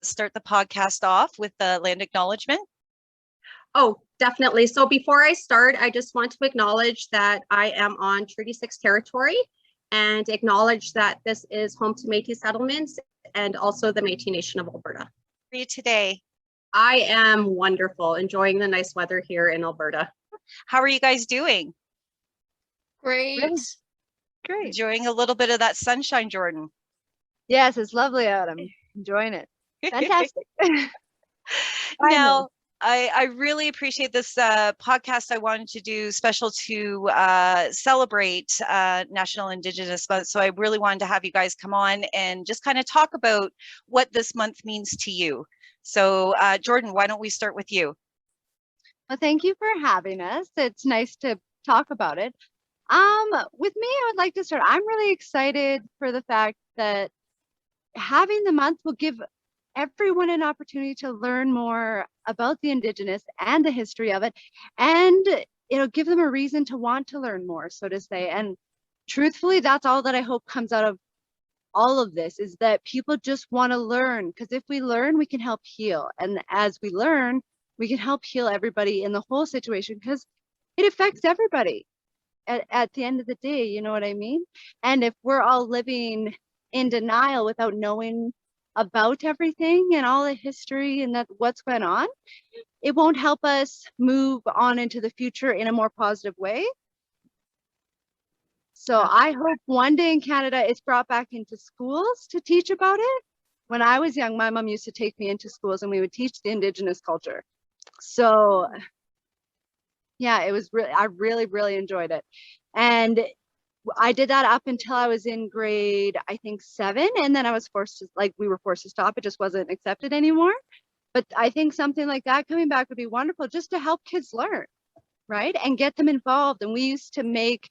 start the podcast off with the land acknowledgement? Oh, definitely. So before I start, I just want to acknowledge that I am on Treaty 6 territory and acknowledge that this is home to Métis settlements and also the Métis Nation of Alberta. How are you today? I am wonderful, enjoying the nice weather here in Alberta. How are you guys doing? Great. Really? Great. Enjoying a little bit of that sunshine, Jordan? Yes, it's lovely out. I'm enjoying it. Fantastic. Now, I really appreciate this podcast. I wanted to do special to celebrate National Indigenous Month. So I really wanted to have you guys come on and just kind of talk about what this month means to you. So Jordan, why don't we start with you? Well, thank you for having us. It's nice to talk about it. With me, I would like to start. I'm really excited for the fact that having the month will give everyone an opportunity to learn more about the Indigenous and the history of it, and it'll give them a reason to want to learn more, so to say. And truthfully, that's all that I hope comes out of all of this, is that people just want to learn, because if we learn, we can help heal. And as we learn, we can help heal everybody in the whole situation, because it affects everybody at the end of the day, you know what I mean? And if we're all living in denial without knowing about everything and all the history and that what's going on, it won't help us move on into the future in a more positive way. So I hope one day in Canada it's brought back into schools to teach about it. When I was young, my mom used to take me into schools and we would teach the Indigenous culture. So yeah, it was really, I really enjoyed it. And I did that up until I was in grade, I think 7, and then I was forced to, like, we were forced to stop. It just wasn't accepted anymore. But I think something like that coming back would be wonderful, just to help kids learn, right? And get them involved. And we used to make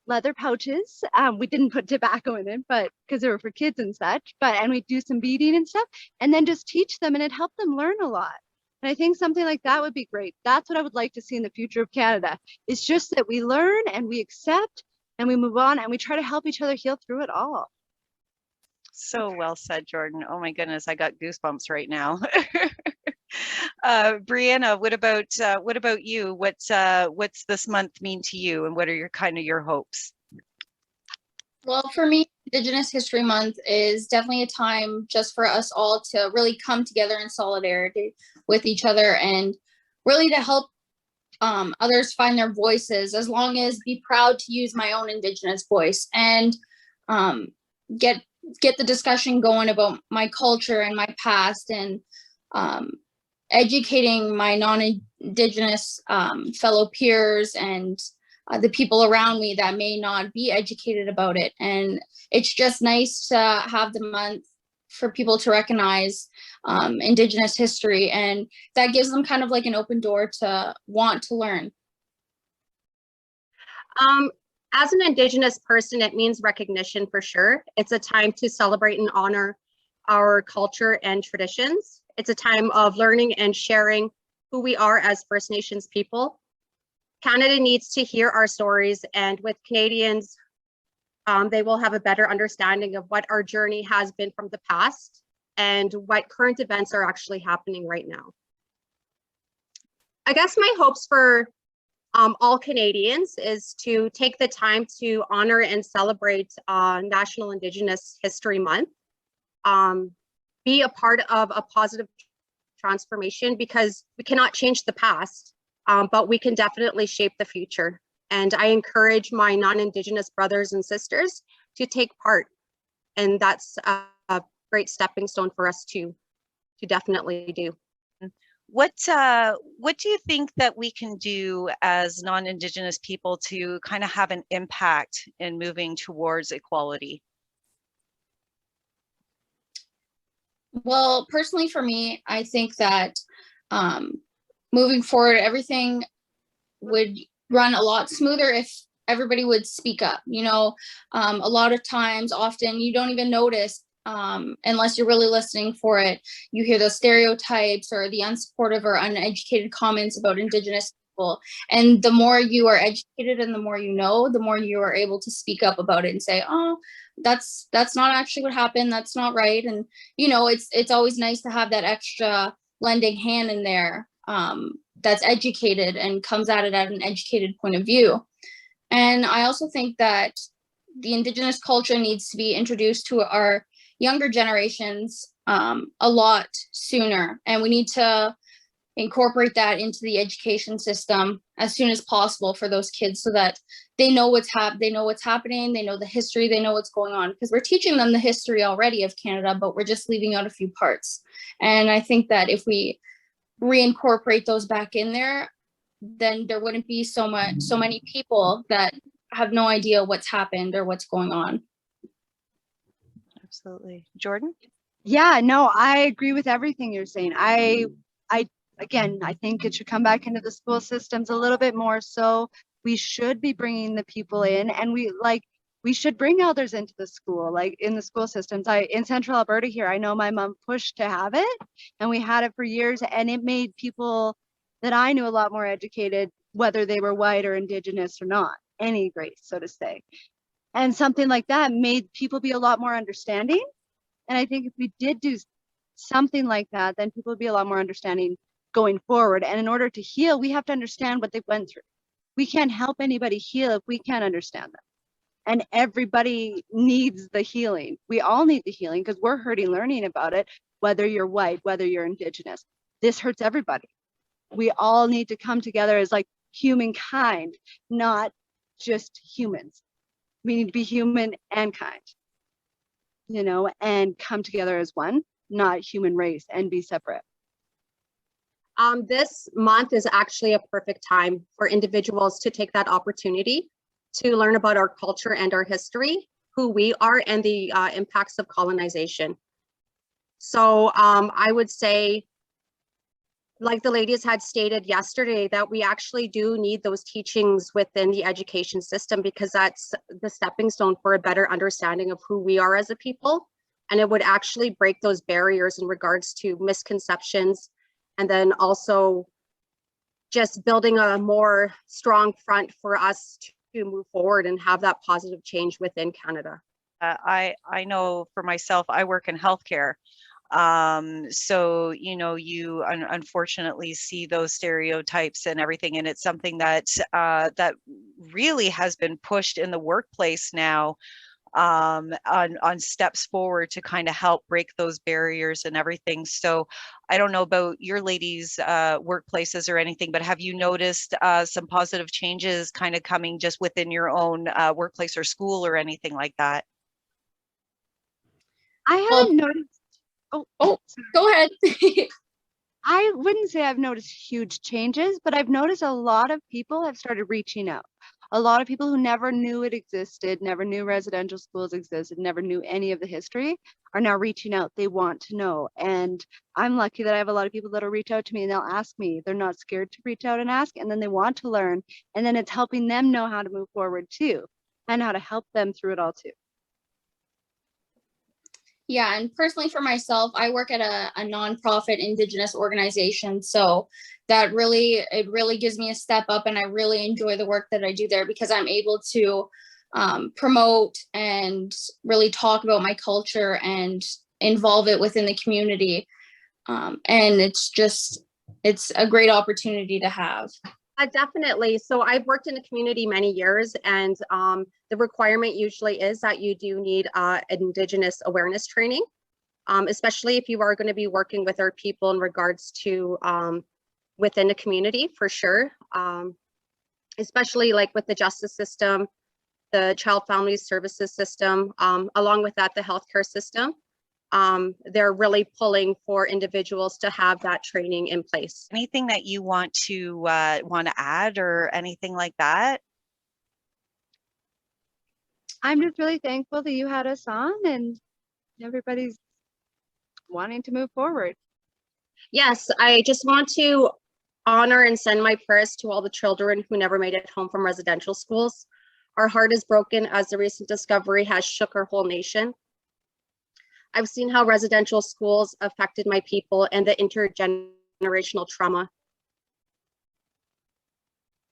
leather pouches. We didn't put tobacco in it, but because they were for kids and such, and we'd do some beading and stuff, and then just teach them, and it helped them learn a lot. And I think something like that would be great. That's what I would like to see in the future of Canada. It's just that we learn and we accept and we move on and we try to help each other heal through it all. So well said, Jordan. Oh my goodness, I got goosebumps right now. Brianna, what about you? What's this month mean to you, and what are your hopes? Well, for me, Indigenous History Month is definitely a time just for us all to really come together in solidarity with each other and really to help others find their voices, as long as be proud to use my own Indigenous voice and get the discussion going about my culture and my past, and educating my non-Indigenous fellow peers and the people around me that may not be educated about it. And it's just nice to have the month for people to recognize Indigenous history, and that gives them kind of like an open door to want to learn. As an Indigenous person, it means recognition for sure. It's a time to celebrate and honor our culture and traditions. It's a time of learning and sharing who we are as First Nations people. Canada needs to hear our stories, and with Canadians, they will have a better understanding of what our journey has been from the past and what current events are actually happening right now. I guess my hopes for all Canadians is to take the time to honor and celebrate National Indigenous History Month. Be a part of a positive transformation, because we cannot change the past, but we can definitely shape the future. And I encourage my non-Indigenous brothers and sisters to take part. And that's a great stepping stone for us to definitely do. What do you think that we can do as non-Indigenous people to kind of have an impact in moving towards equality? Well, personally for me, I think that moving forward, everything would run a lot smoother if everybody would speak up. You know, a lot of times, often you don't even notice unless you're really listening for it. You hear those stereotypes or the unsupportive or uneducated comments about Indigenous people. And the more you are educated and the more you know, the more you are able to speak up about it and say, oh, that's not actually what happened. That's not right. And, you know, it's always nice to have that extra lending hand in there that's educated and comes at it at an educated point of view. And I also think that the Indigenous culture needs to be introduced to our younger generations a lot sooner. And we need to incorporate that into the education system as soon as possible for those kids so that they know what's happening, they know the history, they know what's going on. Because we're teaching them the history already of Canada, but we're just leaving out a few parts. And I think that if we reincorporate those back in there, then there wouldn't be so many people that have no idea what's happened or what's going on. Absolutely. Jordan? Yeah, no, I agree with everything you're saying. Again, I think it should come back into the school systems a little bit more. So we should be bringing the people in, and we should bring elders into the school, like in the school systems. In Central Alberta here, I know my mom pushed to have it, and we had it for years, and it made people that I knew a lot more educated, whether they were white or Indigenous or not, any race, so to say. And something like that made people be a lot more understanding. And I think if we did do something like that, then people would be a lot more understanding going forward. And in order to heal, we have to understand what they went through. We can't help anybody heal if we can't understand them. And everybody needs the healing. We all need the healing because we're hurting learning about it, whether you're white, whether you're Indigenous. This hurts everybody. We all need to come together as like humankind, not just humans. We need to be human and kind, you know, and come together as one, not human race, and be separate. This month is actually a perfect time for individuals to take that opportunity to learn about our culture and our history, who we are, and the impacts of colonization. So I would say, like the ladies had stated yesterday, that we actually do need those teachings within the education system, because that's the stepping stone for a better understanding of who we are as a people. And it would actually break those barriers in regards to misconceptions, and then also just building a more strong front for us to move forward and have that positive change within Canada. I know for myself, I work in healthcare. So, you know, you unfortunately see those stereotypes and everything, and it's something that that really has been pushed in the workplace now, on steps forward to kind of help break those barriers and everything. So I don't know about your ladies' workplaces or anything, but have you noticed some positive changes kind of coming just within your own workplace or school or anything like that? I haven't noticed. Oh, go ahead. I wouldn't say I've noticed huge changes, but I've noticed a lot of people have started reaching out. A lot of people who never knew it existed, never knew residential schools existed, never knew any of the history, are now reaching out. They want to know. And I'm lucky that I have a lot of people that'll reach out to me and they'll ask me. They're not scared to reach out and ask, and then they want to learn. And then it's helping them know how to move forward too, and how to help them through it all too. Yeah, and personally for myself, I work at a nonprofit Indigenous organization. So it really gives me a step up, and I really enjoy the work that I do there, because I'm able to promote and really talk about my culture and involve it within the community. And it's a great opportunity to have. Definitely. So I've worked in the community many years, and the requirement usually is that you do need Indigenous awareness training, especially if you are going to be working with our people in regards to within the community, for sure. Especially like with the justice system, the child family services system, along with that, the healthcare system. They're really pulling for individuals to have that training in place. Anything that you want to add or anything like that? I'm just really thankful that you had us on and everybody's wanting to move forward. Yes, I just want to honor and send my prayers to all the children who never made it home from residential schools. Our heart is broken as the recent discovery has shook our whole nation. I've seen how residential schools affected my people and the intergenerational trauma.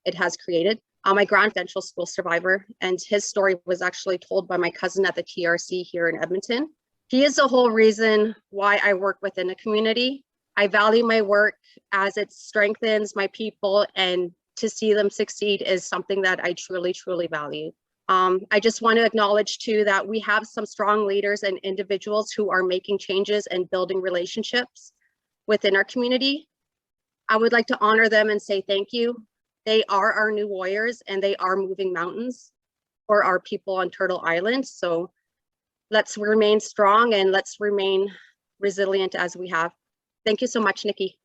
it has created. My residential school survivor, and his story was actually told by my cousin at the TRC here in Edmonton. He is the whole reason why I work within a community. I value my work as it strengthens my people, and to see them succeed is something that I truly, truly value. I just want to acknowledge too that we have some strong leaders and individuals who are making changes and building relationships within our community. I would like to honor them and say thank you. They are our new warriors, and they are moving mountains for our people on Turtle Island. So let's remain strong and let's remain resilient as we have. Thank you so much, Nikki.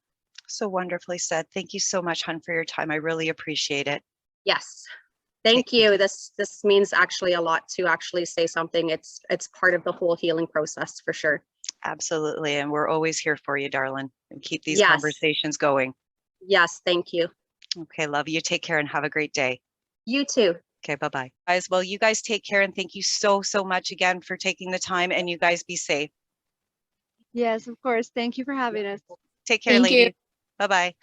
So wonderfully said. Thank you so much, Hun, for your time. I really appreciate it. Yes. Thank you. This means actually a lot to actually say something. It's part of the whole healing process for sure. Absolutely. And we're always here for you, darling, and keep these Yes. conversations going. Yes, thank you. Okay, love you. Take care and have a great day. You too. Okay, bye-bye. Guys, well, you guys take care, and thank you so, so much again for taking the time, and you guys be safe. Yes, of course. Thank you for having us. Take care, Thank you. ladies. Bye-bye.